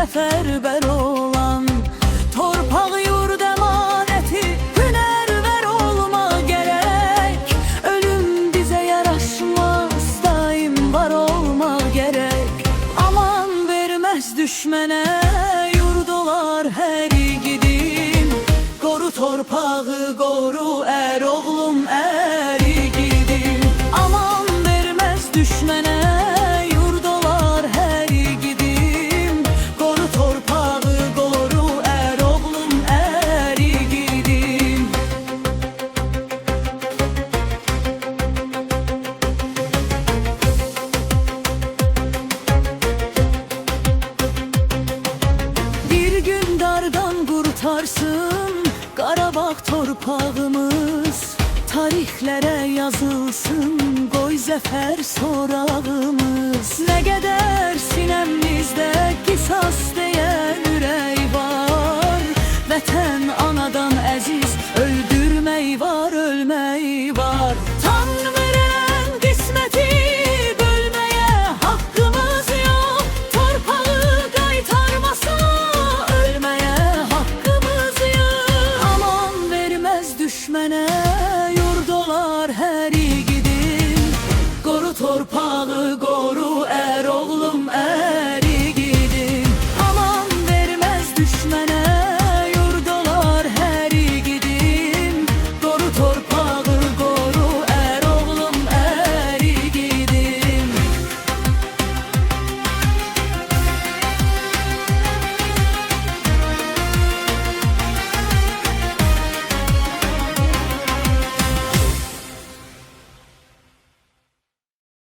seferber olan. Torpaq yurd əmanəti, hünərvər olma gərək. Ölüm bizə yaraşmaz, daim var olmaq gərək. Aman verməz düşmənə, yurd olar hər igidim. Qoru torpağı, qoru oğlum igidim. Aman verməz düşmənə, yurd olar hər igidim. Qoru torpağı, qoru oğlum igidim. Bir gün dardan qurtarsın Qarabağ torpağımız, tarixlərə yazılsın, qoy zəfər sorağımız. Nə qədər sinəmizdə